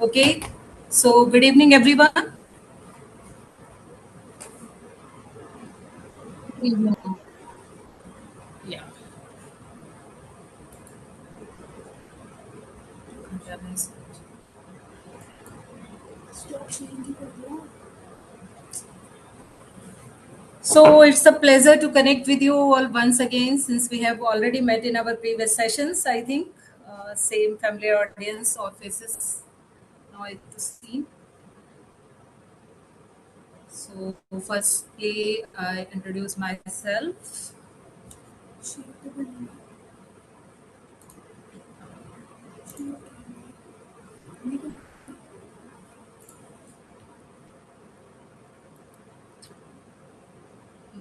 Okay, so good evening, everyone. Evening. Yeah. So it's a pleasure to connect with you all once again since we have already met in our previous sessions. I think same familiar audience or faces now at the scene. So firstly, I introduce myself.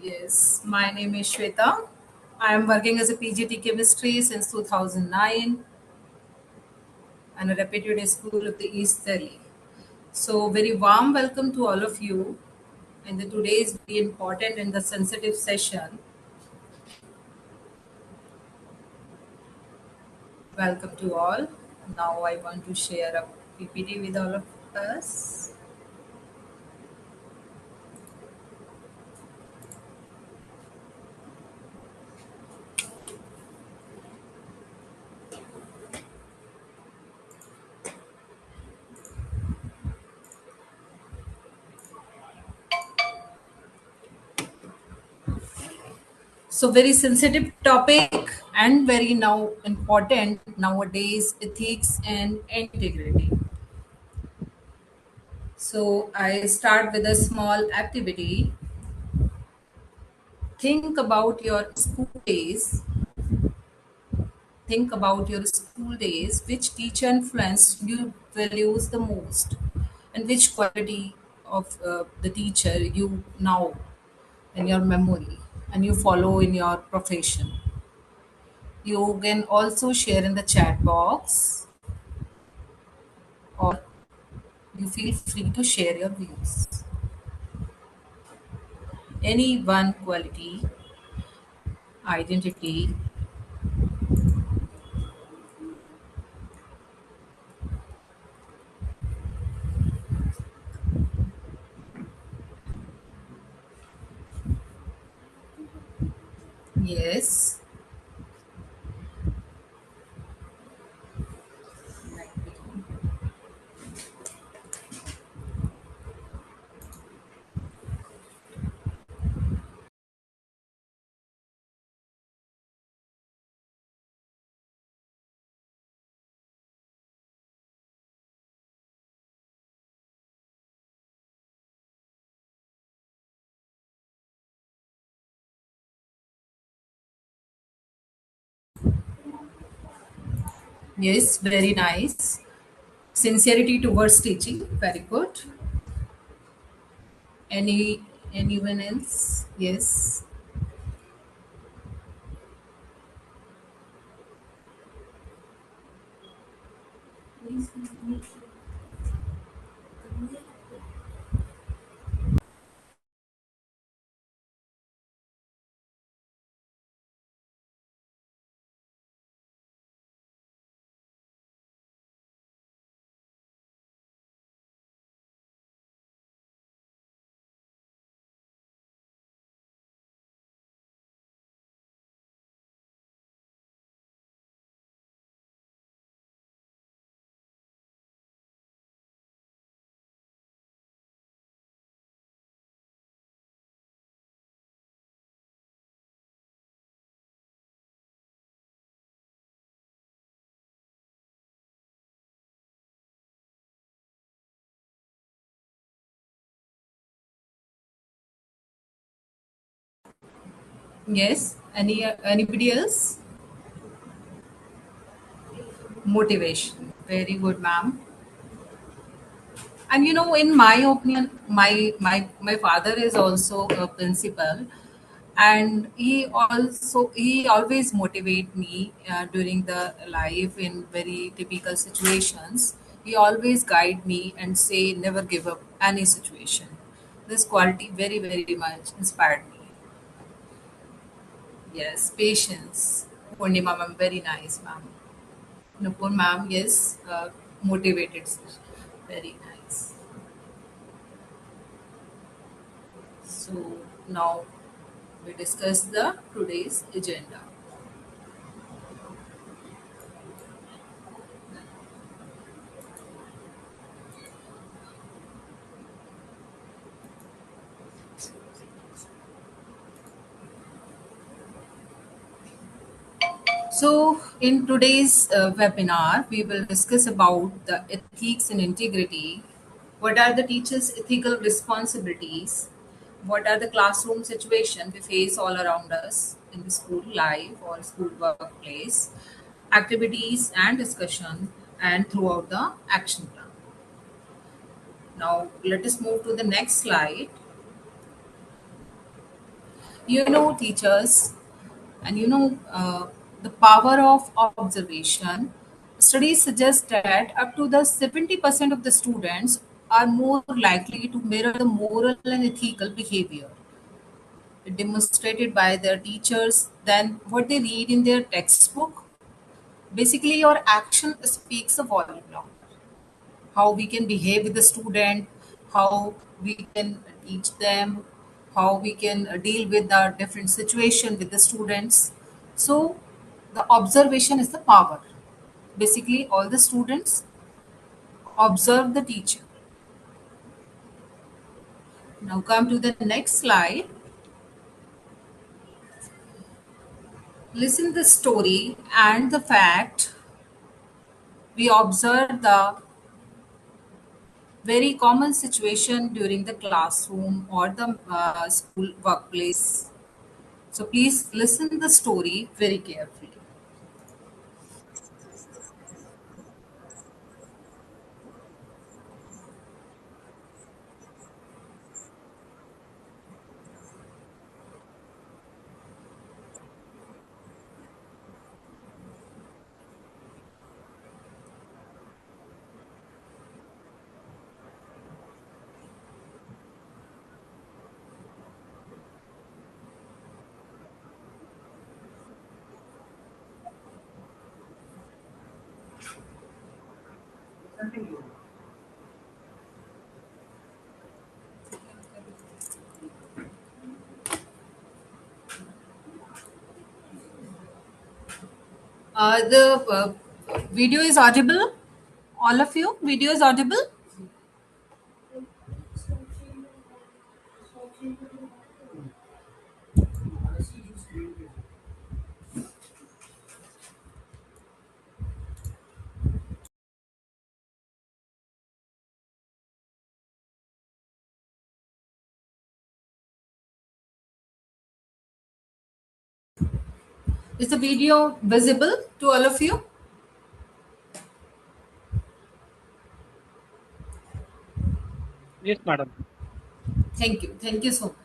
Yes, my name is Shweta. I am working as a PGT chemistry since 2009 and a reputed school of the East Delhi. So, very warm welcome to all of you. And the today is very important and the sensitive session. Welcome to all. Now, I want to share a PPT with all of us. So, very sensitive topic and very now important nowadays ethics and integrity. So, I start with a small activity. Think about your school days. Think about your school days. Which teacher influenced you values the most, and which quality of the teacher you now in your memory and you follow in your profession. You can also share in the chat box, or you feel free to share your views. Any one quality, identity. Yes. Yes, very nice. Sincerity towards teaching, very good. Anyone else? Yes. Yes. Anybody else? Motivation. Very good, ma'am. And in my opinion, my father is also a principal, and he always motivate me during the life in very typical situations. He always guide me and say never give up any situation. This quality very much inspired me. Yes, patience. Purnima ma'am, very nice ma'am. Nupur ma'am, yes, motivated. Very nice. So now we discuss the today's agenda. So, in today's webinar, we will discuss about the ethics and integrity. What are the teachers' ethical responsibilities? What are the classroom situations we face all around us in the school life or school workplace? Activities and discussion, and throughout the action plan. Now, let us move to the next slide. Teachers, and the power of observation. Studies suggest that up to the 70% of the students are more likely to mirror the moral and ethical behavior demonstrated by their teachers than what they read in their textbook. Basically, your action speaks a volume louder. How we can behave with the student, how we can teach them, how we can deal with the different situation with the students. So the observation is the power. Basically, all the students observe the teacher. Now come to the next slide. Listen the story and the fact. We observe the very common situation during the classroom or the school workplace. So please listen the story very carefully. The video is audible. All of you, video is audible. Is the video visible to all of you? Yes, madam. Thank you. Thank you so much.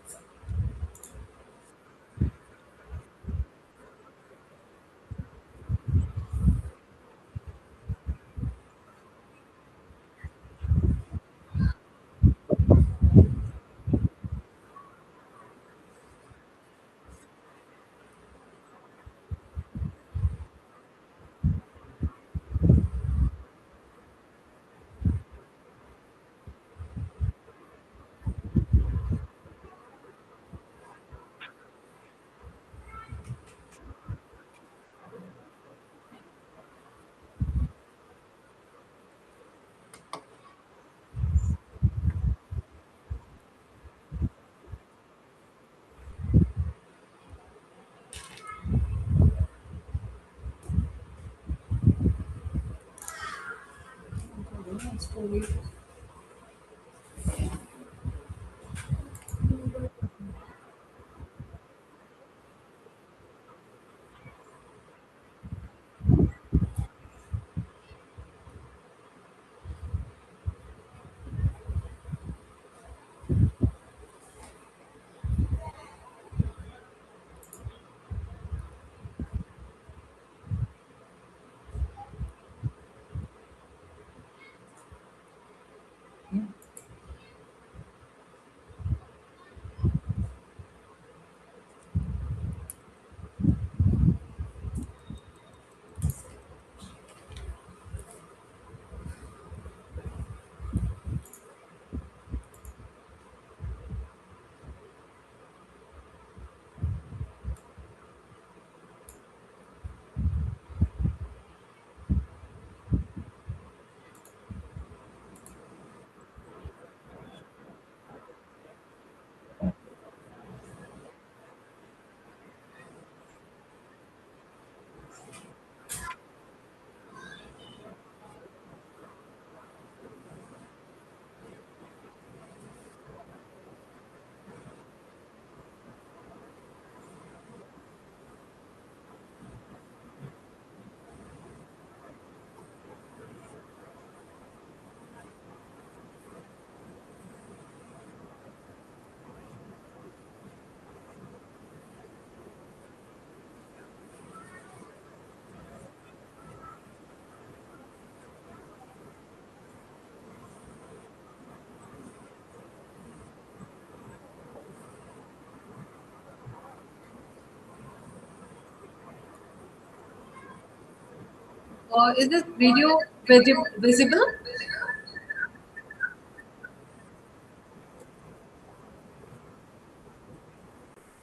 Is this video visible?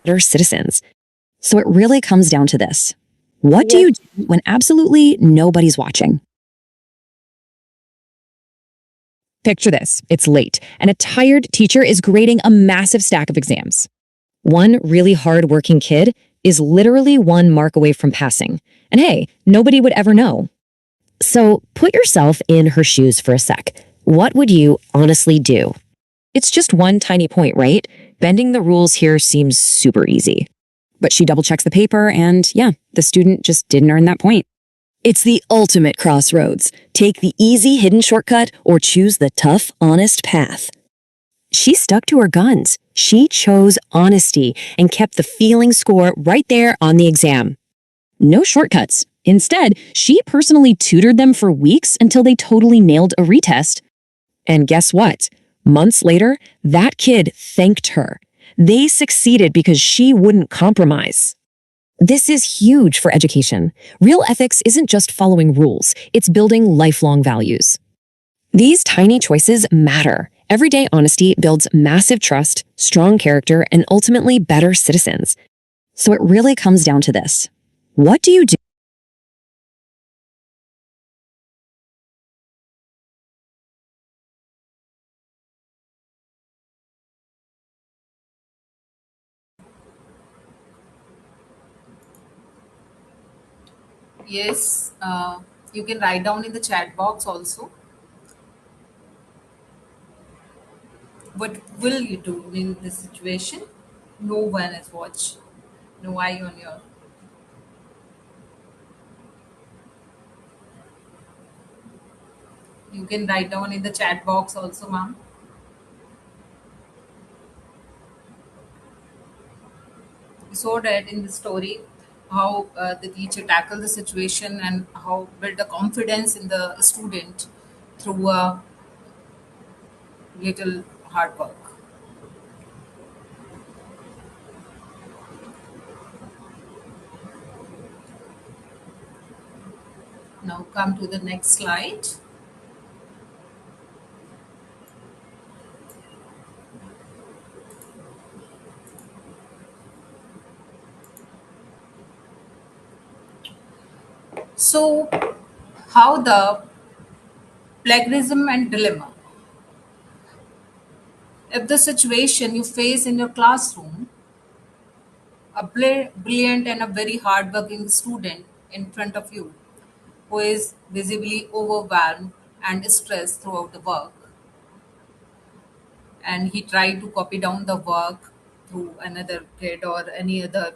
Better citizens. So it really comes down to this. What do Yes. you do when absolutely nobody's watching? Picture this. It's late, and a tired teacher is grading a massive stack of exams. One really hard-working kid is literally 1 mark away from passing. And hey, nobody would ever know. So put yourself in her shoes for a sec. What would you honestly do? It's just one tiny point, right? Bending the rules here seems super easy. But she double checks the paper, and yeah, the student just didn't earn that point. It's the ultimate crossroads. Take the easy hidden shortcut or choose the tough, honest path. She stuck to her guns. She chose honesty and kept the feeling score right there on the exam. No shortcuts. Instead, she personally tutored them for weeks until they totally nailed a retest. And guess what? Months later, that kid thanked her. They succeeded because she wouldn't compromise. This is huge for education. Real ethics isn't just following rules, it's building lifelong values. These tiny choices matter. Everyday honesty builds massive trust, strong character, and ultimately better citizens. So it really comes down to this. What do you do? Yes, you can write down in the chat box also. What will you do in this situation? No one is watch. No eye on your. You can write down in the chat box also, ma'am. We saw that in the story how the teacher tackled the situation and how built a confidence in the student through a little hard work. Now come to the next slide. So, how the plagiarism and dilemma. If the situation you face in your classroom, a brilliant and a very hardworking student in front of you who is visibly overwhelmed and stressed throughout the work, and he tried to copy down the work through another kid or any other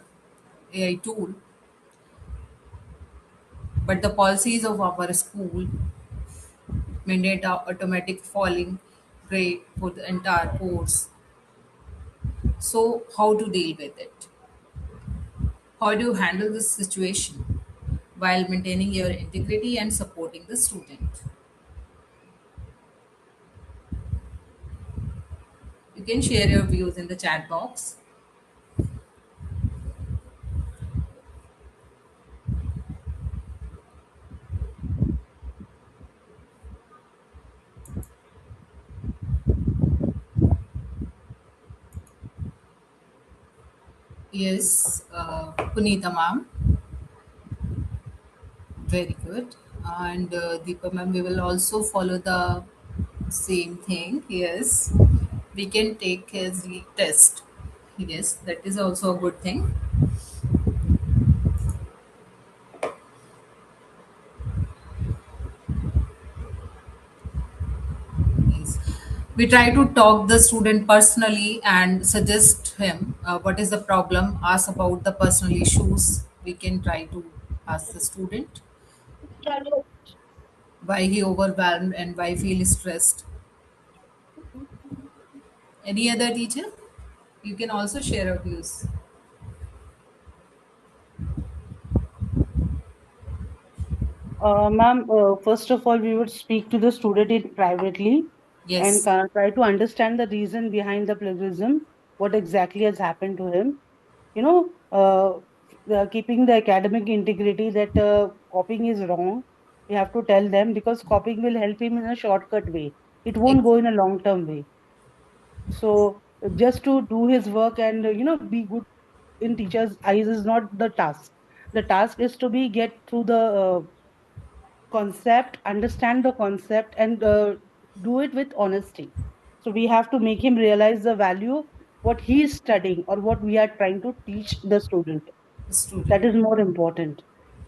AI tool, but the policies of our school mandate a automatic falling grade for the entire course. So, how to deal with it? How do you handle this situation while maintaining your integrity and supporting the student? You can share your views in the chat box. Yes, Punita ma'am, very good. And Deepa ma'am, we will also follow the same thing. Yes, we can take his test. Yes, that is also a good thing. Yes. We try to talk the student personally and suggest him what is the problem, ask about the personal issues. We can try to ask the student why he overwhelmed and why feel stressed. Any other teacher? You can also share your views. Ma'am, first of all, we would speak to the student in privately and Yes. try to understand the reason behind the plagiarism, what exactly has happened to him. You know, keeping the academic integrity that copying is wrong. We have to tell them, because copying will help him in a shortcut way. It won't Ex- go in a long term way. So just to do his work and be good in teacher's eyes is not the task. The task is to be get through the concept, understand the concept, and do it with honesty. So we have to make him realize the value what he is studying or what we are trying to teach the student. Student. That is more important.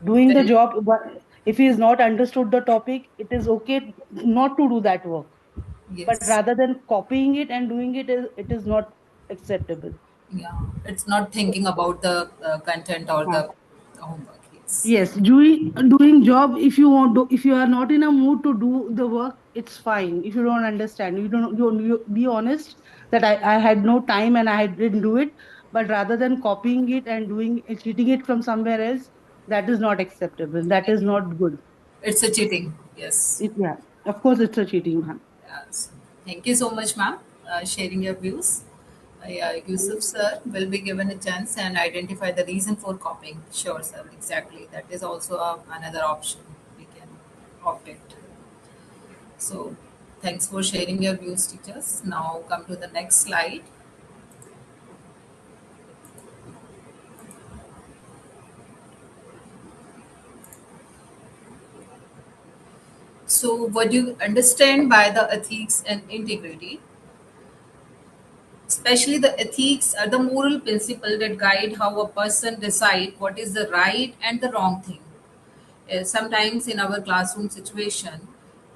Doing the Very, job, but if he is not understood the topic, it is okay not to do that work. But yes. rather than copying it and doing it is not acceptable. Yeah. It's not thinking about the content or Huh. the homework. Yes. Yes, doing job, if you want to, if you are not in a mood to do the work, it's fine. If you don't understand, you be honest that I had no time and I didn't do it. But rather than copying it and doing cheating it from somewhere else, that is not acceptable. That is not good. It's a cheating. Yes. Yeah, of course it's a cheating, ma'am. Yes. Thank you so much, ma'am, sharing your views. Yeah, Yusuf sir will be given a chance and identify the reason for copying. Sure, sir. Exactly. That is also another option we can opt it. So, thanks for sharing your views, teachers. Now, come to the next slide. So, what do you understand by the ethics and integrity? Especially the ethics are the moral principle that guide how a person decide what is the right and the wrong thing. Sometimes in our classroom situation,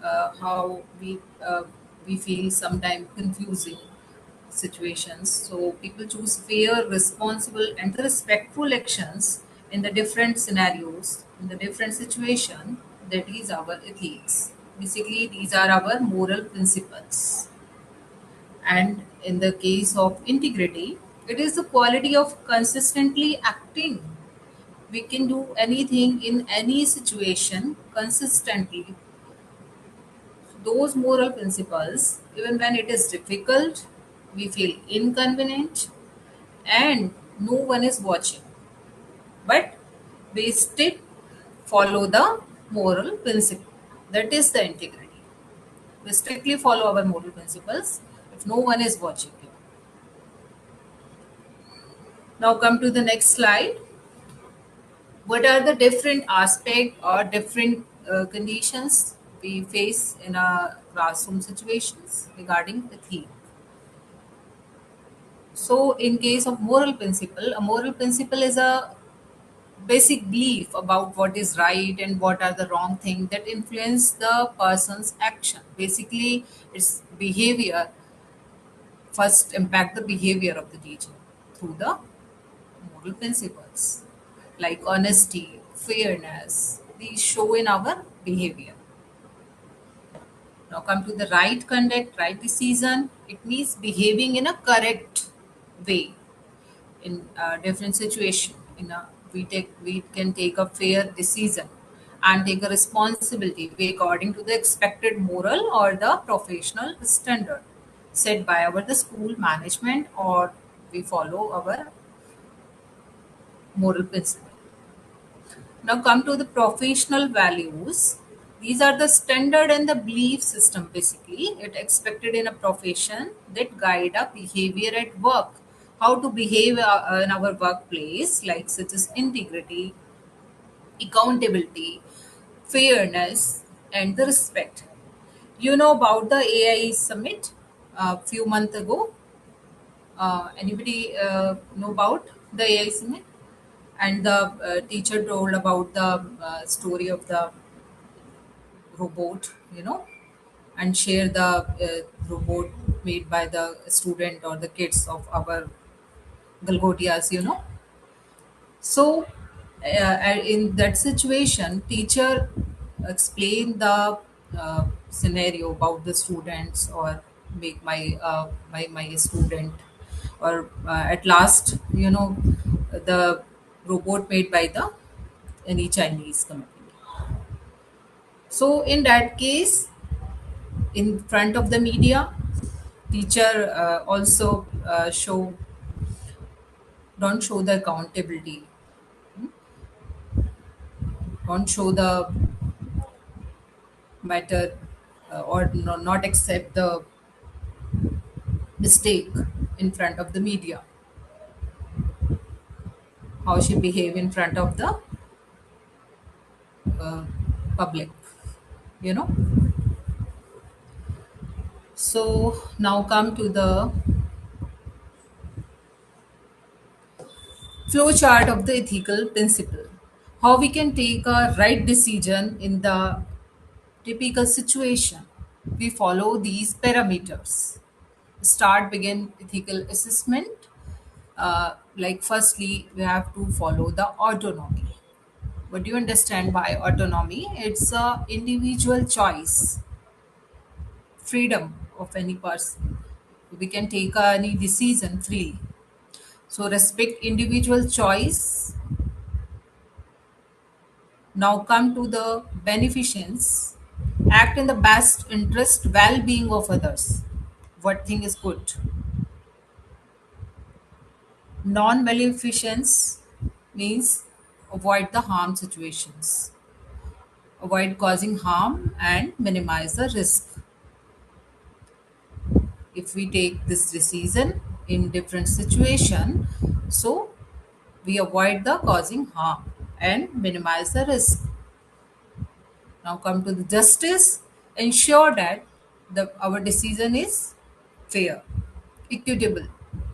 how we feel sometimes confusing situations. So people choose fair, responsible, and the respectful actions in the different scenarios, in the different situation. That is our ethics. Basically, these are our moral principles. And in the case of integrity, it is the quality of consistently acting. We can do anything in any situation consistently. Those moral principles, even when it is difficult, we feel inconvenient, and no one is watching. But we still follow the moral principle. That is the integrity. We strictly follow our moral principles if no one is watching you. Now come to the next slide. What are the different aspect or different conditions we face in a classroom situations regarding the theme? So in case of moral principle, a moral principle is a basic belief about what is right and what are the wrong thing that influence the person's action. Basically, its behavior first impact the behavior of the teacher through the moral principles like honesty, fairness. These show in our behavior. Now come to the right conduct, right decision. It means behaving in a correct way in a different situation. We can take a fair decision and take a responsibility according to the expected moral or the professional standard set by our the school management, or we follow our moral principle. Now come to the professional values. These are the standard and the belief system basically. It expected in a profession that guide our behavior at work. How to behave in our workplace, like such as integrity, accountability, fairness, and the respect. You know about the AI summit a few months ago. Anybody know about the AI summit? And the teacher told about the story of the robot, and share the robot made by the student or the kids of our galgotias. So in that situation, teacher explain the scenario about the students, or make my student, or at last, the robot made by the any Chinese company. So in that case, in front of the media, teacher also don't show the accountability, don't show the matter, or not accept the mistake in front of the media, how she behave in front of the uh, public, you know. So now come to the flow chart of the ethical principle. How we can take a right decision in the typical situation. We follow these parameters. Start, begin, ethical assessment. Like firstly, we have to follow the autonomy. What do you understand by autonomy? It's a individual choice, freedom of any person. We can take any decision freely. So respect individual choice. Now come to the beneficence. Act in the best interest, well-being of others. What thing is good? Non-maleficence means avoid the harm situations, avoid causing harm and minimize the risk. If we take this decision in different situation, so we avoid the causing harm and minimize the risk. Now come to the justice. Ensure that our decision is fair, equitable.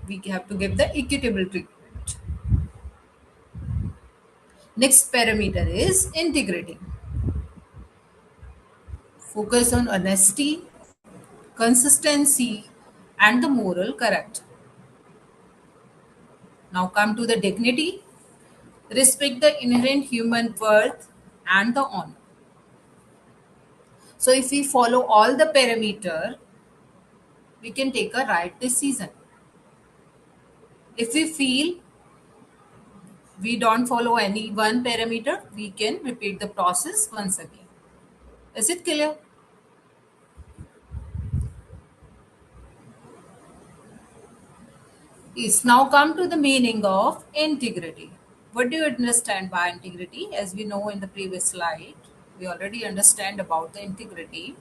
We have to give the equitable treatment. Next parameter is integrity. Focus on honesty, consistency, and the moral correct. Now come to the dignity. Respect the inherent human worth and the honor. So if we follow all the parameter, we can take a right decision. If we feel we don't follow any one parameter, we can repeat the process once again. Is it clear? Yes. Now come to the meaning of integrity. What do you understand by integrity? As we know in the previous slide, we already understand about the integrity.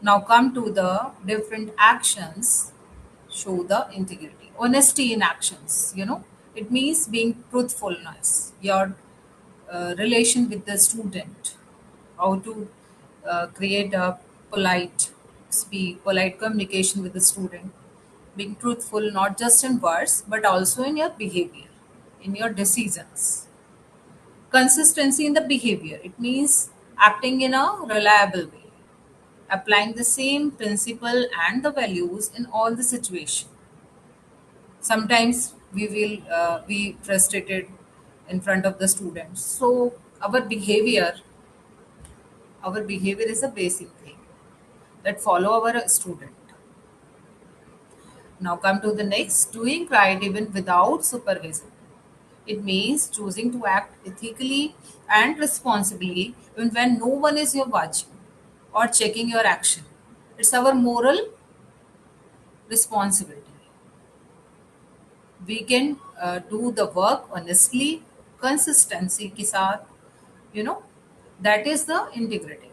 Now come to the different actions show the integrity. Honesty in actions, it means being truthfulness, your relation with the student, how to create a polite speak, polite communication with the student, being truthful not just in words but also in your behavior, in your decisions. Consistency in the behavior, it means acting in a reliable way, applying the same principle and the values in all the situation. Sometimes we will be frustrated in front of the students, so our behavior is a basic thing that follow our student. Now come to the next, doing right even without supervision. It means choosing to act ethically and responsibly even when no one is your watching or checking your action. It's our moral responsibility. We can do the work honestly, consistency ke saath, you know, that is the integrity.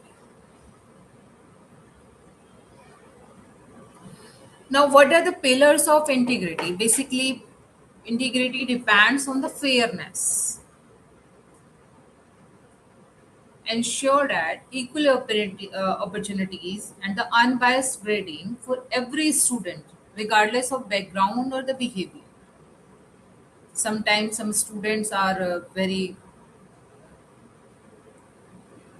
Now, what are the pillars of integrity? Basically, integrity depends on the fairness. Ensure that equal opportunities and the unbiased grading for every student, regardless of background or the behavior. Sometimes some students are very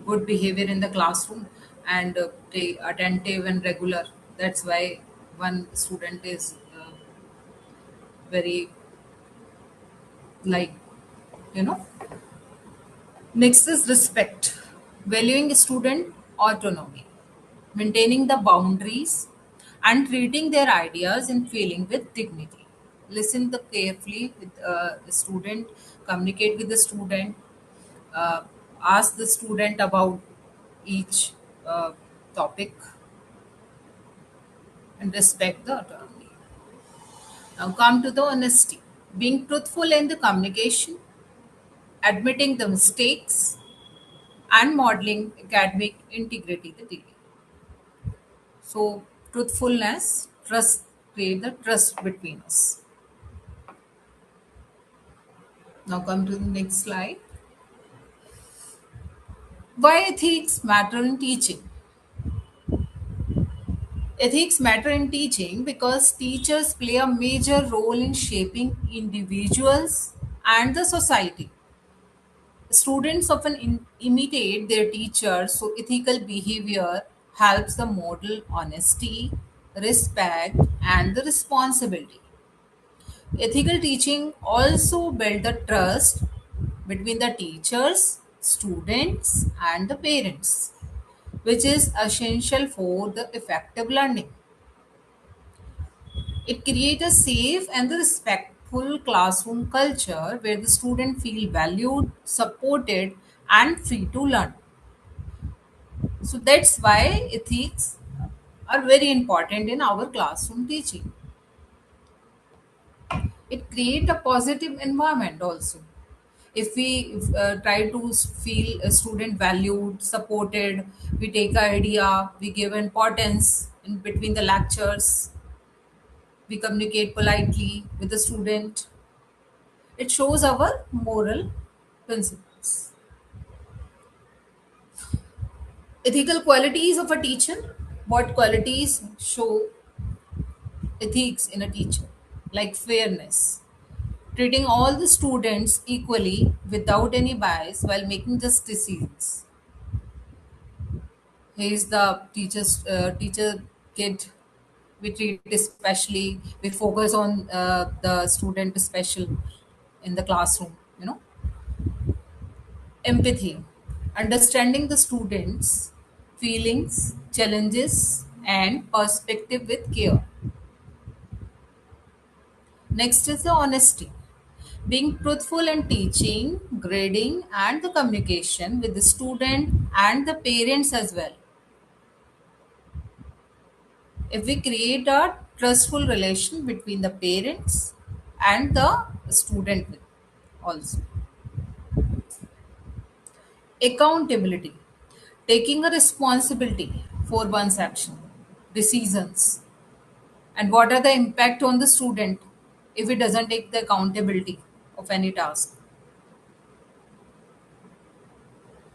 good behavior in the classroom and they attentive and regular. That's why one student is very like, you know. Next is respect, valuing student autonomy, maintaining the boundaries, and treating their ideas and feeling with dignity. Listen the carefully with the student, communicate with the student, uh, ask the student about each topic, and respect the autonomy. Now come to the honesty, being truthful in the communication, admitting the mistakes, and modeling academic integrity. So, truthfulness, trust, create the trust between us. Now, come to the next slide. Why ethics matter in teaching? Ethics matter in teaching because teachers play a major role in shaping individuals and the society. Students often imitate their teachers, so ethical behavior helps them model honesty, respect, and the responsibility. Ethical teaching also build the trust between the teachers, students, and the parents, which is essential for the effective learning. It creates a safe and respectful classroom culture where the student feel valued, supported, and free to learn. So that's why ethics are very important in our classroom teaching. It creates a positive environment also. If we try to feel a student valued, supported, we take an idea, we give importance in between the lectures, we communicate politely with the student. It shows our moral principles. Ethical qualities of a teacher. What qualities show ethics in a teacher? Like fairness, treating all the students equally without any bias while making just decisions. He is the teacher kid. We treat especially. We focus on the student special in the classroom. Empathy, understanding the students' feelings, challenges, and perspective with care. Next is the honesty, being truthful in teaching, grading, and the communication with the student and the parents as well. If we create a trustful relation between the parents and the student also. Accountability, taking a responsibility for one's action, decisions, and what are the impact on the student if it doesn't take the accountability of any task.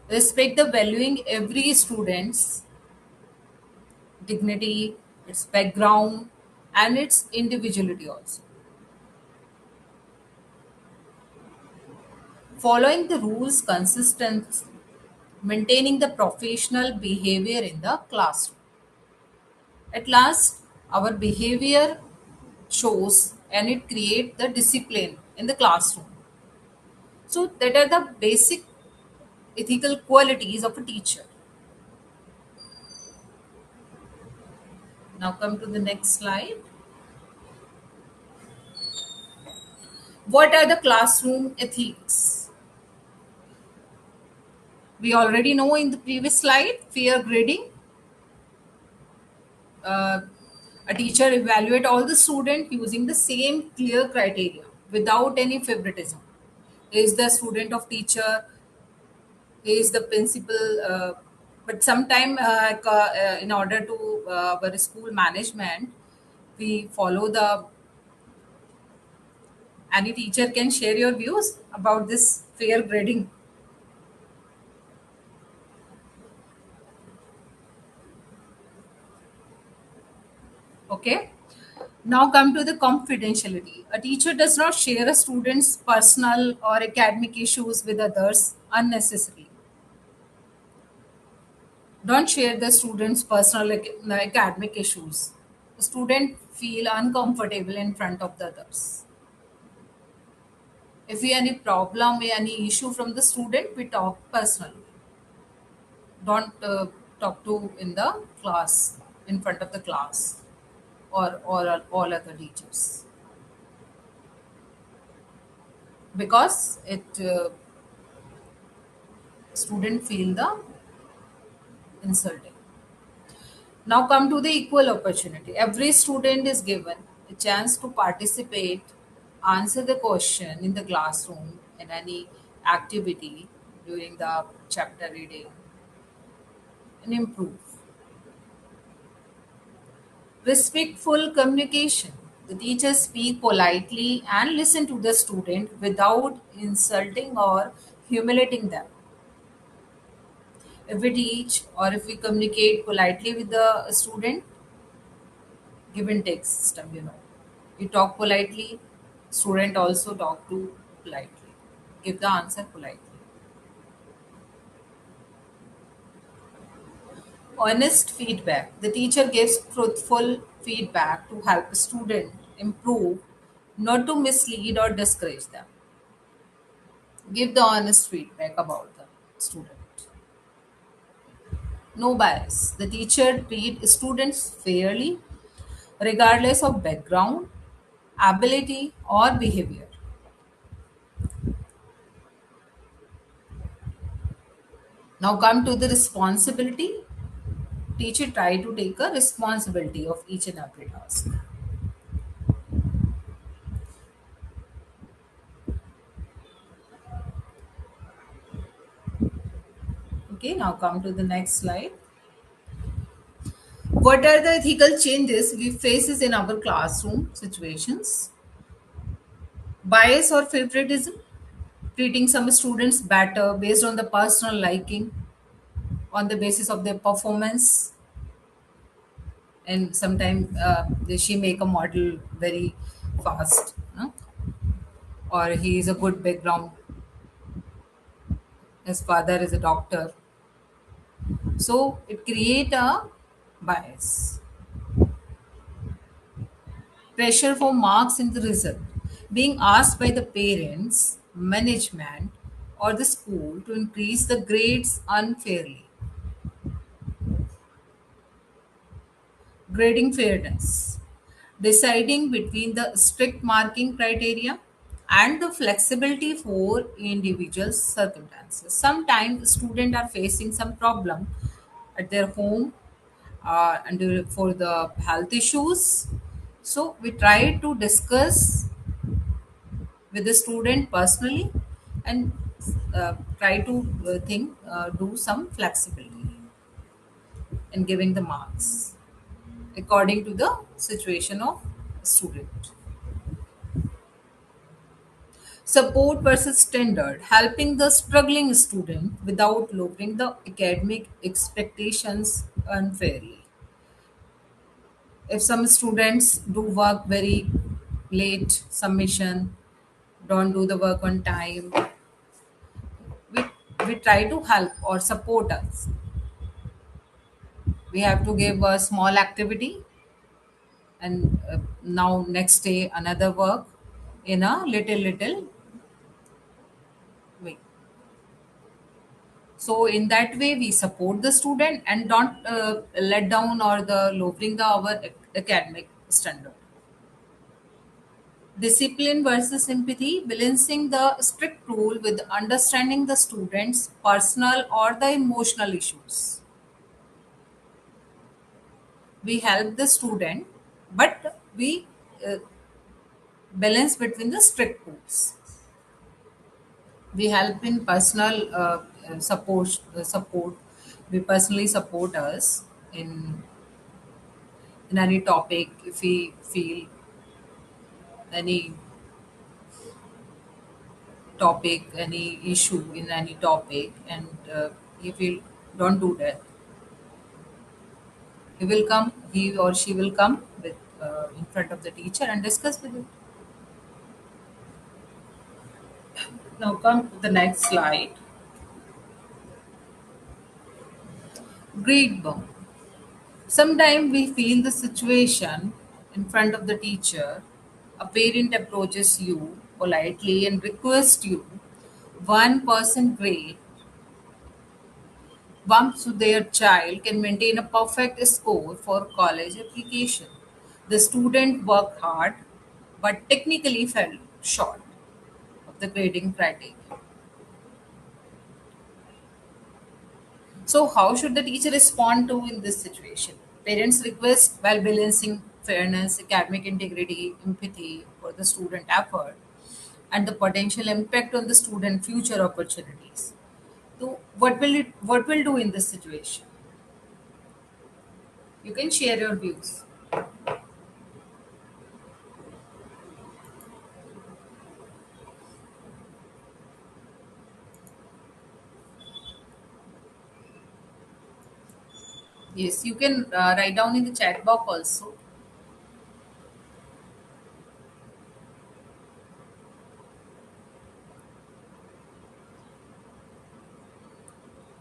Respect the valuing every student's dignity, its background, and its individuality also. Following the rules consistent, maintaining the professional behavior in the classroom. At last, our behavior shows and it creates the discipline in the classroom. So that are the basic ethical qualities of a teacher. Now come to the next slide. What are the classroom ethics? We already know in the previous slide, fair grading. Uh, a teacher evaluate all the student using the same clear criteria without any favoritism. Is the student of teacher, is the principal, but sometime in order to our school management, we follow the. Any teacher can share your views about this fair grading. Okay. Now come to the confidentiality. A teacher does not share a student's personal or academic issues with others unnecessarily. Don't share the student's personal academic issues. The student feel uncomfortable in front of the others. If we any problem, any issue from the student, we talk personally. Don't talk to in the class, in front of the class or all other teachers, because it student feel the insulting. Now come to the equal opportunity. Every student is given a chance to participate, answer the question in the classroom in any activity, during the chapter reading and improve. Respectful communication. The teachers speak politely and listen to the student without insulting or humiliating them. If we teach or if we communicate politely with the student, give and take system. You talk politely, student also talk to politely. Give the answer politely. Honest feedback. The teacher gives truthful feedback to help a student improve, not to mislead or discourage them. Give the honest feedback about the student. No bias. The teacher treat students fairly, regardless of background, ability, or behavior. Now come to the responsibility. Teacher try to take a responsibility of each and every task. Okay, now come to the next slide. What are the ethical changes we faces in our classroom situations? Bias or favoritism, treating some students better based on the personal liking, on the basis of their performance, and sometimes she make a model very fast, no? Or he is a good background, his father is a doctor, so it create a bias. Pressure for marks in the result, being asked by the parents, management, or the school to increase the grades unfairly. Grading fairness, deciding between the strict marking criteria and the flexibility for individual circumstances. Sometimes students are facing some problem at their home and for the health issues. So we try to discuss with the student personally and try to do some flexibility in giving the marks according to the situation of student. Support versus standard, helping the struggling student without lowering the academic expectations unfairly. If some students do work very late, submission, don't do the work on time, we, we try to help or support us. We have to give a small activity and now next day another work in a little way. So in that way we support the student and don't let down or the lowering the our academic standard. Discipline versus empathy, balancing the strict rule with understanding the student's personal or the emotional issues. We help the student, but we uh, balance between the strict rules. We help in personal support. We personally support us in any topic if we feel any topic, any issue in any topic, and if we don't do that, he or she will come with in front of the teacher and discuss with it. Now come to the next slide. Grade bump. Sometimes we feel the situation in front of the teacher. A parent approaches you politely and requests you 1% grade bump so their child can maintain a perfect score for college application. The student worked hard but technically fell short of the grading criteria. So, how should the teacher respond to in this situation? Parents request while balancing fairness, academic integrity, empathy for the student effort, and the potential impact on the student future opportunities. So what will do in this situation? You can share your views. Yes, you can write down in the chat box also.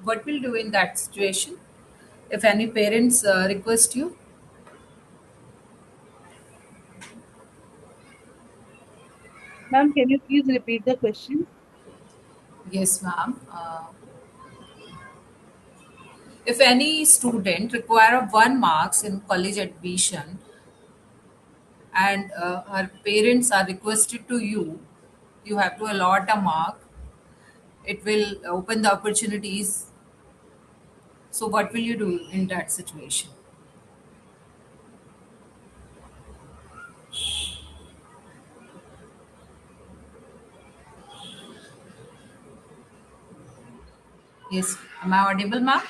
What will do in that situation if any parents request you? Ma'am, can you please repeat the question? Yes, ma'am. If any student require 1 marks in college admission and her parents are requested to you, you have to allot a mark. It will open the opportunities. So what will you do in that situation? Yes, am I audible, ma'am?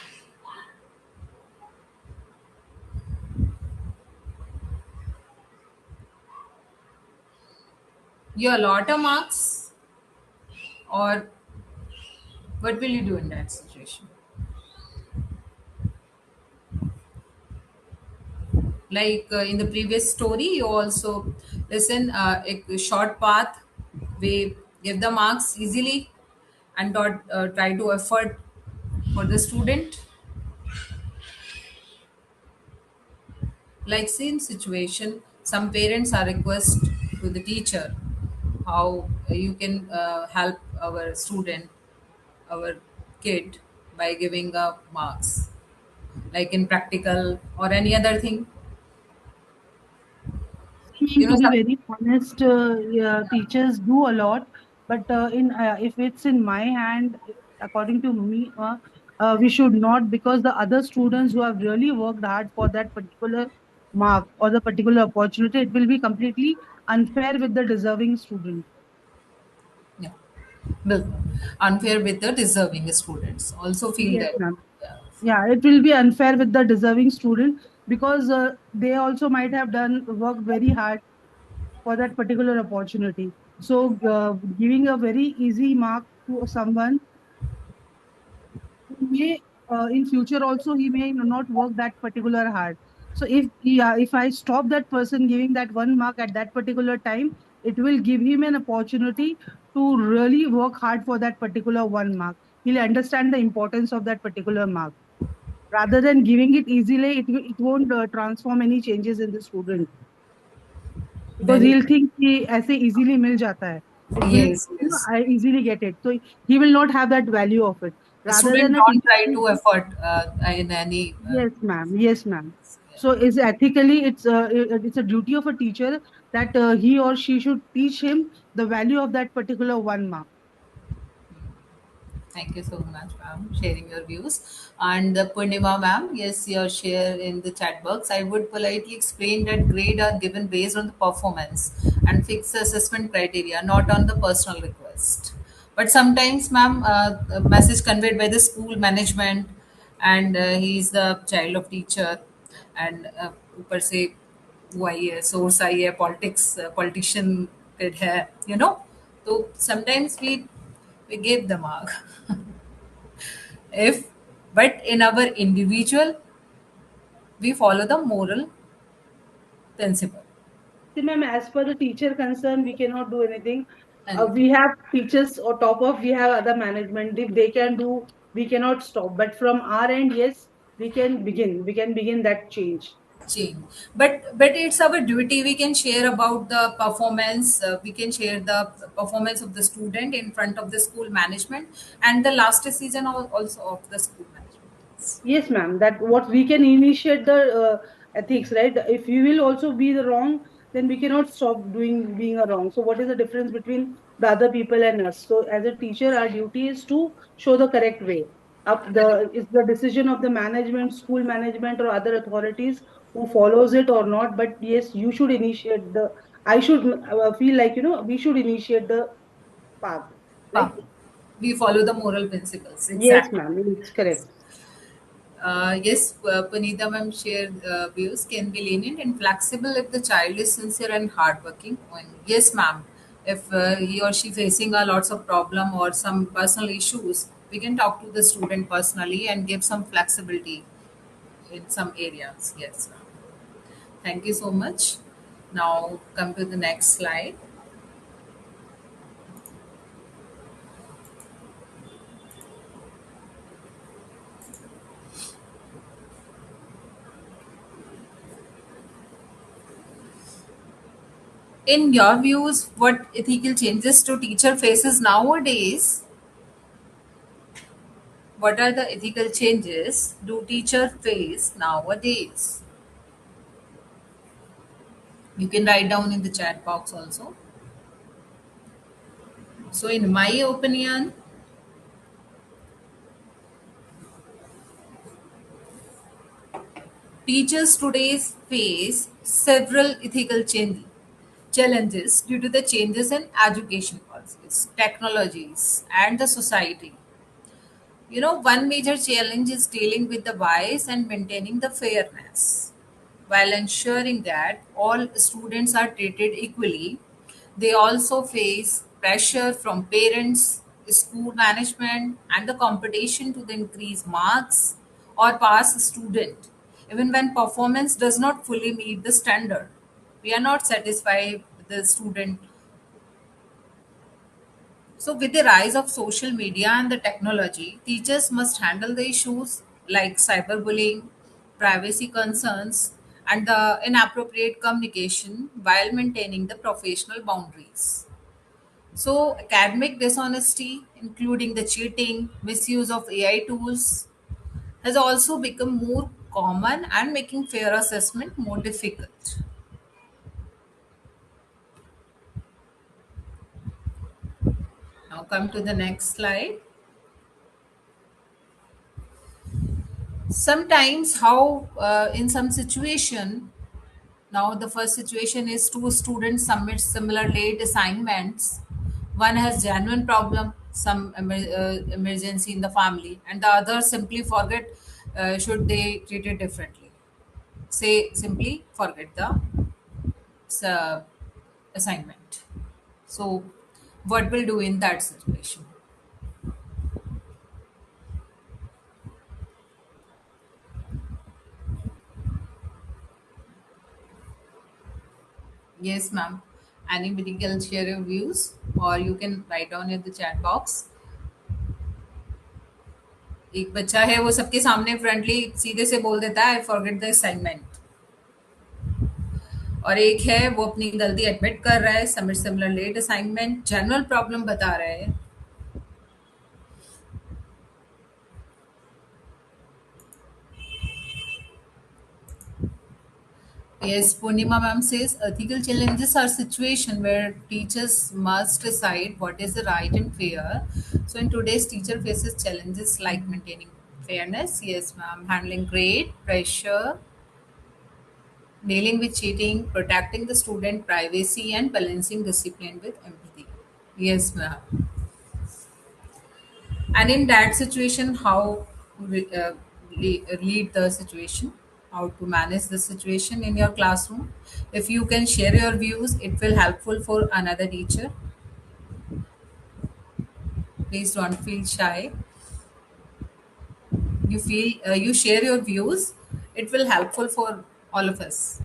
You allot a marks, or what will you do in that situation? Like in the previous story, you also listen a short path. We give the marks easily and not try to effort for the student. Like same situation, some parents are request to the teacher how you can help our student, our kid, by giving marks, like in practical or any other thing. Ma'am, You know, to be some, very honest, yeah, teachers do a lot, but in if it's in my hand, according to me, we should not, because the other students who have really worked hard for that particular mark or the particular opportunity, it will be completely unfair with the deserving student. yeah, well, unfair with the deserving students. Also feel Yes, that. ma'am. Yeah. Yeah, it will be unfair with the deserving student because they also might have done worked very hard for that particular opportunity. So, giving a very easy mark to someone who may, in future also, he may not work that particular hard. So, if I stop that person giving that 1 mark at that particular time, it will give him an opportunity to really work hard for that particular 1 mark. He'll understand the importance of that particular mark. Rather than giving it easily, it won't transform any changes in the student. Because Very. he'll think कि ऐसे easily मिल जाता है. It will, Yes, yes. I easily get it. So he will not have that value of it. The Rather student than a don't teacher, try to effort in any. yes, ma'am, yes, ma'am. So is ethically, it's a duty of a teacher that he or she should teach him the value of that particular 1 mark. Thank you so much, ma'am, sharing your views. And Purnima, ma'am, yes, your share in the chat box. I would politely explain that grade are given based on the performance and fixed assessment criteria, not on the personal request. But sometimes, ma'am, a message conveyed by the school management, and he is the child of teacher, and ऊपर से वो आई है source I है politics politician है तो sometimes we give the mark if but in our individual we follow the moral principle. See, ma'am, as per the teacher concern, we cannot do anything. Anything. We have teachers or top of, we have other management. If they can do, we cannot stop. But from our end, yes, we can begin. We can begin that change. Change, but it's our duty. We can share about the performance, we can share the performance of the student in front of the school management and the last decision also of the school management. Yes, ma'am. That what we can initiate the ethics, right? If you will also be the wrong, then we cannot stop doing being a wrong. So, what is the difference between the other people and us? So, as a teacher, our duty is to show the correct way. Up Correct. the is the decision of the management, school management, or other authorities who follows it or not. But yes, you should initiate the. I should feel like we should initiate the path, right? We follow the moral principles. Yes, Exactly. ma'am. It's correct. Yes, Punita ma'am shared views can be lenient and flexible if the child is sincere and hardworking. And yes, ma'am, if he or she facing a lots of problem or some personal issues, we can talk to the student personally and give some flexibility in some areas. Yes, ma'am. Thank you so much. Now come to the next slide. In your views, what ethical changes to teacher faces nowadays? What are the ethical changes do teacher face nowadays? You can write down in the chat box also. So, in my opinion, teachers today face several challenges due to the changes in education policies, technologies, and the society. One major challenge is dealing with the bias and maintaining the fairness. While ensuring that all students are treated equally, they also face pressure from parents, school management, and the competition to the increase marks or pass a student, even when performance does not fully meet the standard. We are not satisfied with the student. So, with the rise of social media and the technology, teachers must handle the issues like cyberbullying, privacy concerns, and the inappropriate communication while maintaining the professional boundaries. So, academic dishonesty, including the cheating, misuse of AI tools, has also become more common and making fair assessment more difficult. Now, come to the next slide. Sometimes, how in some situation, now the first situation is two students submit similar late assignments. One has genuine problem, some emergency in the family, and the other simply forget. Should they treat it differently? Say simply forget the uh, assignment. So, what will do in that situation? Yes, ma'am. Anybody can share your views, or you can write down in the chat box. एक बच्चा है वो सबके सामने frontly सीधे से बोल देता है आई फॉरगेट द असाइनमेंट, और एक है वो अपनी गलती एडमिट कर रहा है, submit similar late assignment, general problem बता रहा है. Yes, Purnima ma'am says ethical challenges are situation where teachers must decide what is the right and fair. So in today's teacher faces challenges like maintaining fairness, yes ma'am, handling grade, pressure, dealing with cheating, protecting the student privacy, and balancing discipline with empathy. Yes, ma'am. And in that situation, how lead the situation, how to manage the situation in your classroom. If you can share your views, it will helpful for another teacher. Please don't feel shy. You share your views. It will helpful for all of us.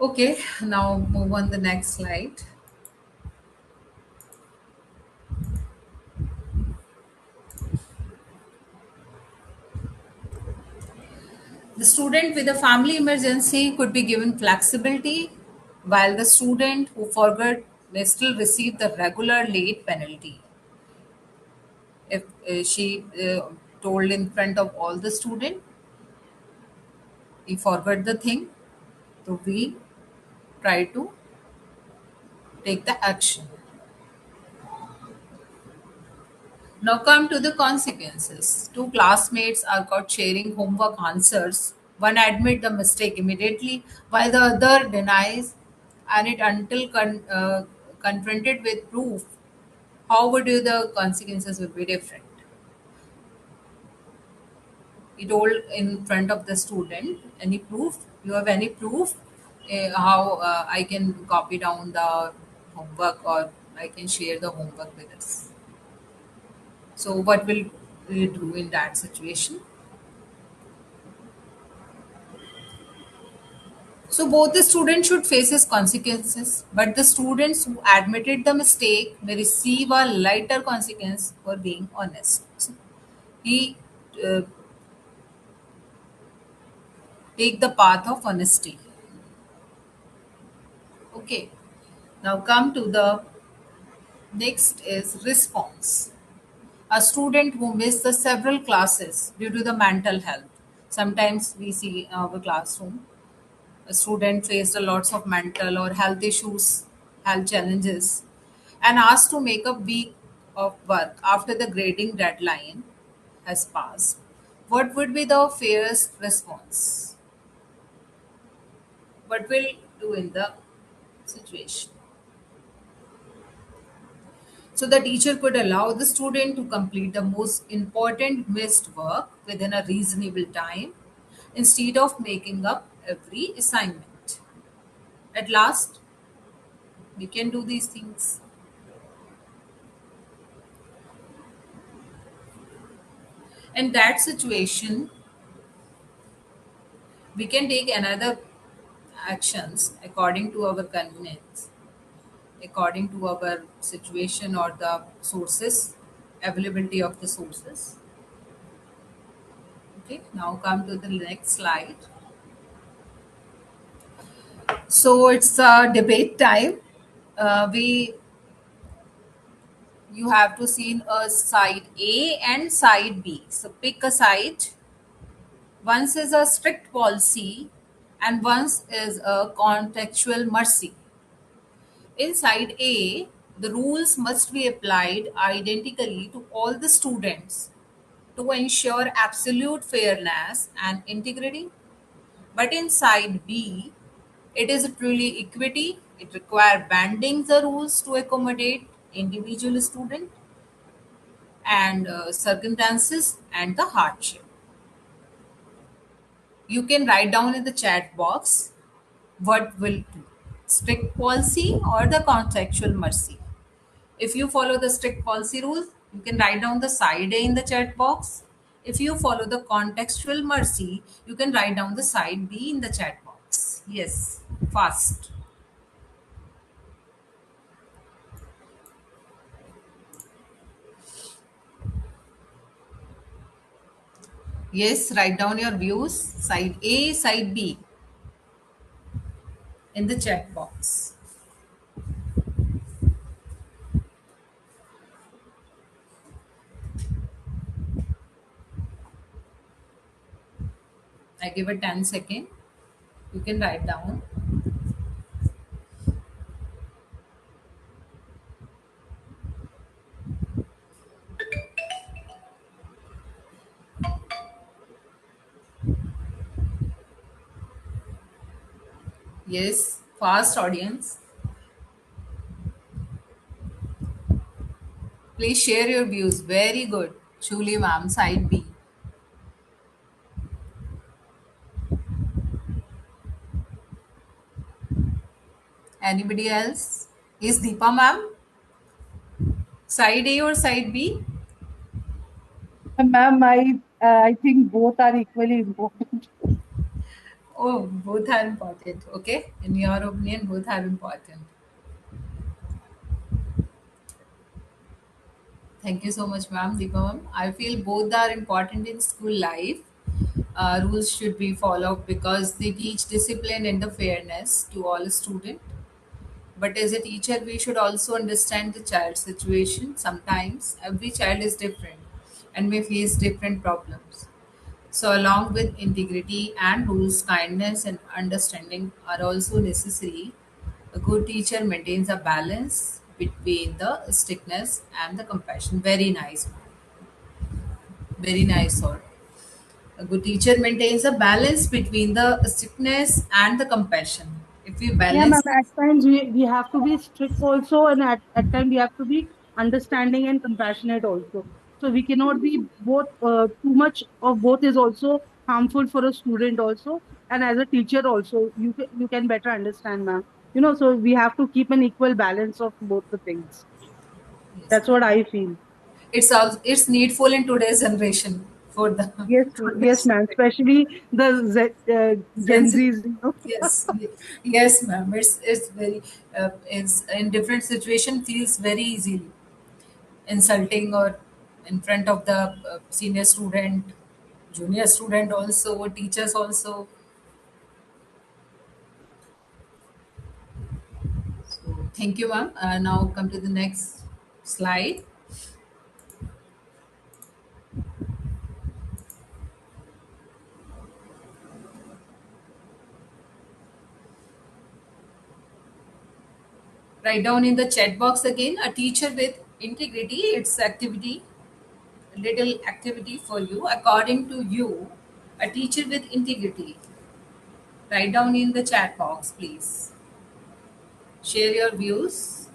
Okay, now move on the next slide. The student with a family emergency could be given flexibility, while the student who forgot may still receive the regular late penalty. If she told in front of all the student, he forgot the thing, so we try to take the action. Now come to the consequences. Two classmates are caught sharing homework answers. One admits the mistake immediately, while the other denies and it until confronted with proof, how would you the consequences would be different? He told in front of the student, any proof? You have any proof? How I can copy down the homework or I can share the homework with us. So what will you do in that situation? So both the students should face his consequences, but the students who admitted the mistake may receive a lighter consequence for being honest. So he uh, take the path of honesty. Okay. Now come to the next is response. A student who missed the several classes due to the mental health. Sometimes we see in our classroom a student faced a lots of mental or health issues, health challenges, and asked to make a week of work after the grading deadline has passed. What would be the fairest response? What will do in the situation? So the teacher could allow the student to complete the most important missed work within a reasonable time instead of making up every assignment. At last, we can do these things. In that situation, we can take another actions according to our convenience, according to our situation or the sources, availability of the sources. Okay, now come to the next slide. So it's debate time. We You have to see a side A and side B. So pick a side. Once is a strict policy, and once is a contextual mercy. In side A, the rules must be applied identically to all the students to ensure absolute fairness and integrity. But in side B, it is truly equity. It requires bending the rules to accommodate individual student and circumstances and the hardship. You can write down in the chat box what will do, strict policy or the contextual mercy. If you follow the strict policy rules, you can write down the side A in the chat box. If you follow the contextual mercy, you can write down the side B in the chat box. Yes, fast. Yes, write down your views, side A, side B in the chat box. I give it 10 seconds. You can write down. Yes, fast audience. Please share your views. Very good. Chuli ma'am, side B. Anybody else? Is Deepa ma'am side A or side B? Ma'am, I think both are equally important. Oh, both are important. Okay. In your opinion, both are important. Thank you so much, ma'am, Deepa ma'am. I feel both are important in school life. Rules should be followed because they teach discipline and the fairness to all students. But as a teacher, we should also understand the child's situation. Sometimes every child is different and may face different problems. So, along with integrity and rules, kindness and understanding are also necessary. A good teacher maintains a balance between the strictness and the compassion. Very nice, very nice, sir. A good teacher maintains a balance between the strictness and the compassion. If we Yeah, balance ma'am. it. At times we have to be strict also, and at times we have to be understanding and compassionate also. So we cannot be both. Too much of both is also harmful for a student also, and as a teacher also, you can better understand, ma'am. So we have to keep an equal balance of both the things. Yes, That's ma'am. what I feel. It's needful in today's generation for the Yes, yes, ma'am. Especially the Gen sensitive. Zs. Yes, yes, ma'am. It's very is in different situation feels very easily insulting or in front of the senior student, junior student also, teachers also. So thank you, ma'am. Now come to the next slide. Write down in the chat box again a teacher with integrity. It's activity, little activity for you. According to you, a teacher with integrity. Write down in the chat box, please. Share your views.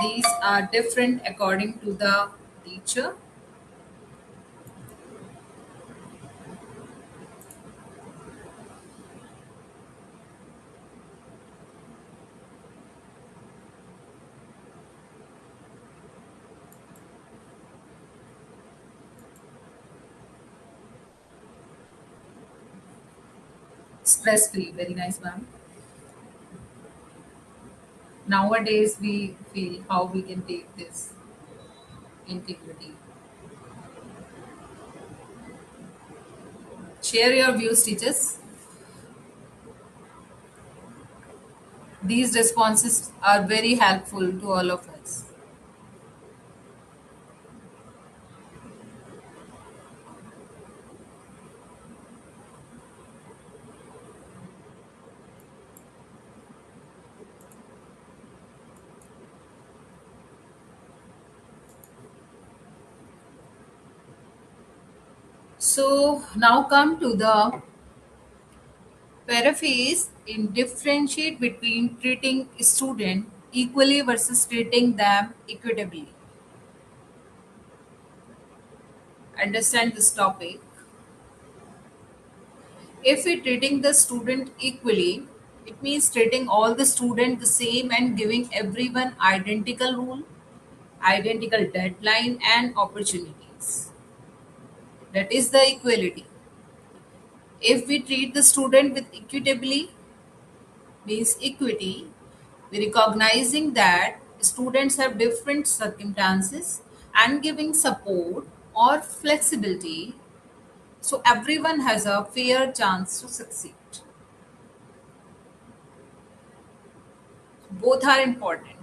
These are different according to the teacher. Stress free. Very nice, ma'am. Nowadays, we feel how we can take this integrity. Share your views, teachers. These responses are very helpful to all of us. So now come to the paraphrase in differentiate between treating student equally versus treating them equitably. Understand this topic. If we're treating the student equally, it means treating all the student the same and giving everyone identical rule, identical deadline and opportunities. That is the equality. If we treat the student with equitably, means equity, we recognizing that students have different circumstances and giving support or flexibility so everyone has a fair chance to succeed. Both are important.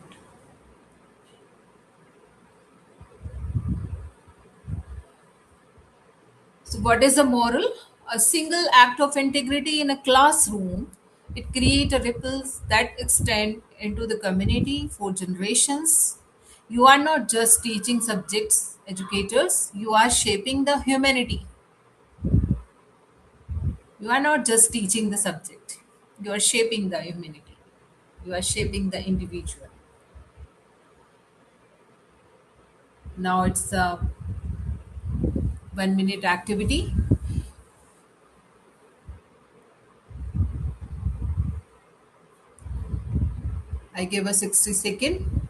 So, what is the moral? A single act of integrity in a classroom, it creates a ripples that extend into the community for generations. You are not just teaching subjects, educators, you are shaping the humanity. You are not just teaching the subject, you are shaping the humanity. You are shaping the individual. Now it's a 1 minute activity. I gave a 60-second.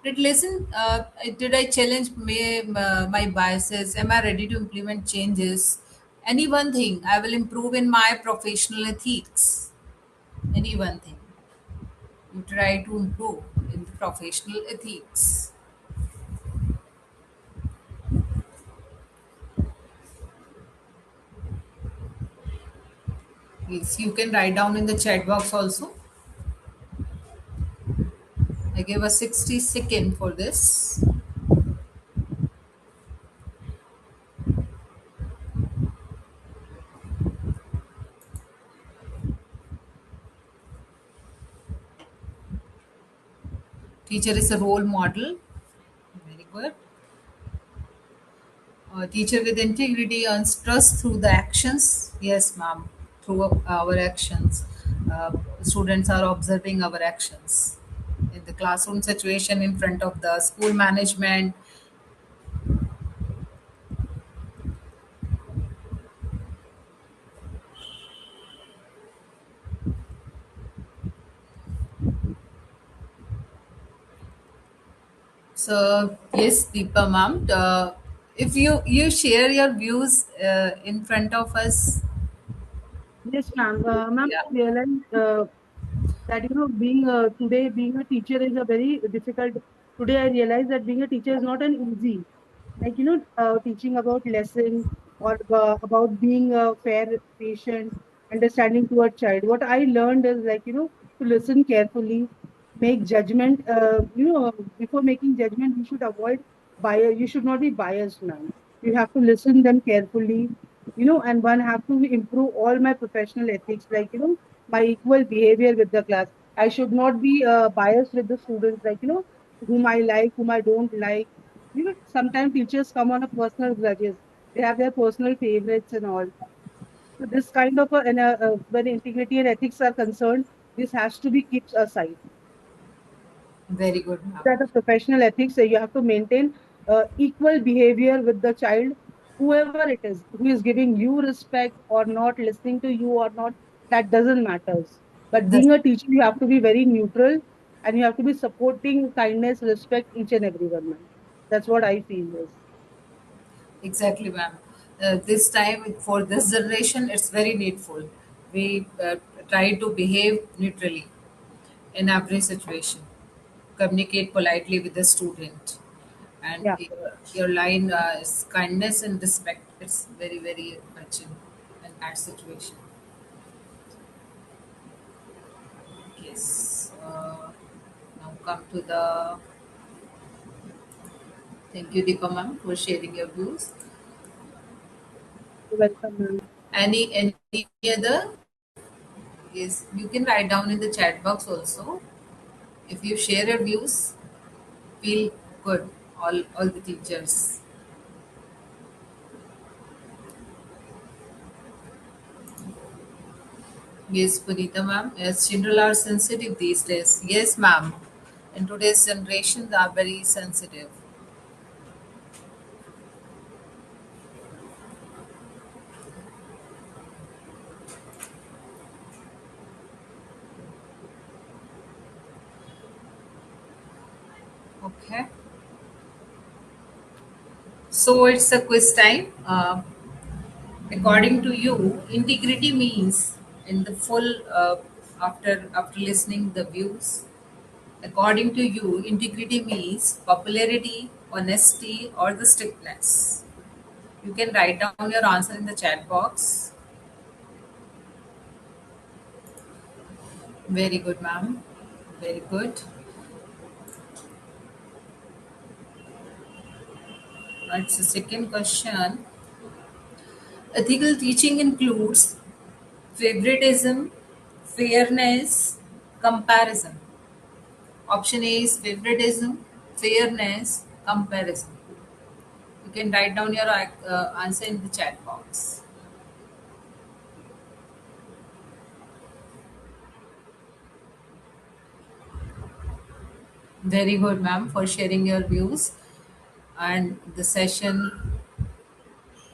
Did I challenge my biases? Am I ready to implement changes? Any one thing I will improve in my professional ethics. Any one thing you try to improve in the professional ethics. Yes, you can write down in the chat box also. I gave a 60-second for this. Teacher is a role model. Very good. A teacher with integrity earns trust through the actions. Yes, ma'am. Through our actions, students are observing our actions in the classroom situation, in front of the school management. So yes, Deepa, ma'am. If you share your views in front of us, Yes, ma'am. Ma'am, yeah, I realized that being today being a teacher is a very difficult. Today, I realize that being a teacher is not an easy. Like teaching about lesson or about being a fair, patient, understanding to a child. What I learned is like to listen carefully, make judgment. Before making judgment, you should avoid bias. You should not be biased, ma'am. You have to listen them carefully. And one have to improve all my professional ethics, like my equal behavior with the class. I should not be biased with the students, like whom I like, whom I don't like. Sometimes teachers come on a personal grudges. They have their personal favorites and all. So this kind of when integrity and ethics are concerned, this has to be kept aside. very good, ma'am. That of professional ethics, you have to maintain equal behavior with the child, whoever it is, who is giving you respect or not, listening to you or not, that doesn't matters. But That's being a teacher, you have to be very neutral, and you have to be supporting kindness, respect each and everyone, man. That's what I feel is. exactly, ma'am. This time for this generation, it's very needful. We try to behave neutrally in every situation, communicate politely with the student, and Yeah. your line is kindness and respect. It's very, very much in that situation. Yes. Now come to the. Thank you, Deepa ma'am, for sharing your views. You're welcome, ma'am. Any other? Yes, you can write down in the chat box also. If you share your views, feel good. All the teachers. Yes, Punita ma'am. Yes, children are sensitive these days. Yes, ma'am. In today's generation, they are very sensitive. Okay. So it's a quiz time. According to you, integrity means in the full after listening the views. According to you, integrity means popularity, honesty, or the strictness. You can write down your answer in the chat box. Very good, ma'am. Very good. It's the second question. Ethical teaching includes favoritism, fairness, comparison. Option A is favoritism, fairness, comparison. You can write down your answer in the chat box. Very good, ma'am, for sharing your views. And the session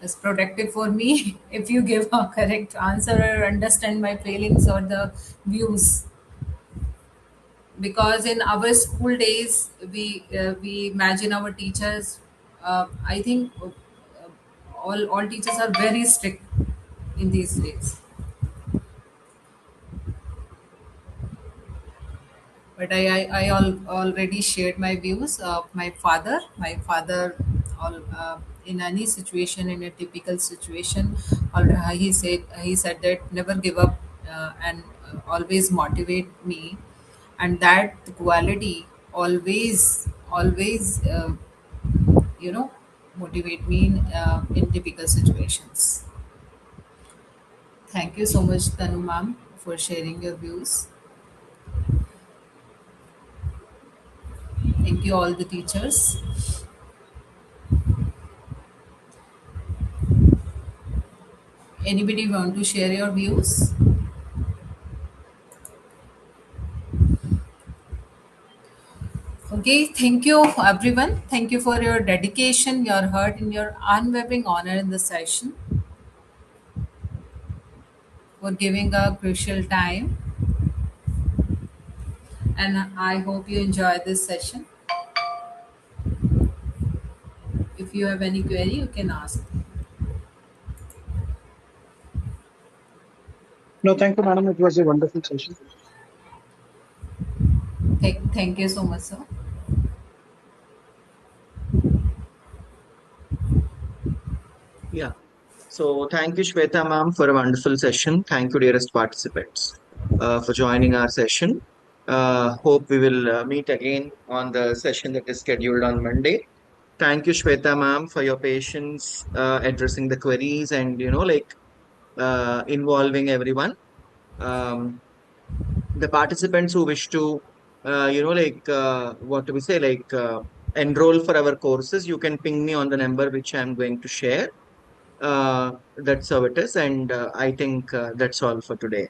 is productive for me if you give a correct answer or understand my feelings or the views. Because in our school days, we imagine our teachers. I think all teachers are very strict in these days. But already shared my views of my father. My father, in any situation, in a typical situation, he said that never give up and always motivate me, and that quality always you know motivate me in typical situations. Thank you so much, Tanu ma'am, for sharing your views. Thank you all the teachers. Anybody want to share your views? Okay, thank you everyone. Thank you for your dedication, your heart, and your unwavering honor in the session, for giving a crucial time. And I hope you enjoy this session. If you have any query, you can ask. No, thank you, madam. It was a wonderful session. Thank you so much, sir. Yeah. So thank you, Shweta ma'am, for a wonderful session. Thank you, dearest participants, for joining our session. Hope we will meet again on the session that is scheduled on Monday. Thank you, Shweta ma'am, for your patience addressing the queries and involving everyone. Um, the participants who wish to what do we say enroll for our courses, you can ping me on the number which I'm going to share. That's how it is, and I think that's all for today.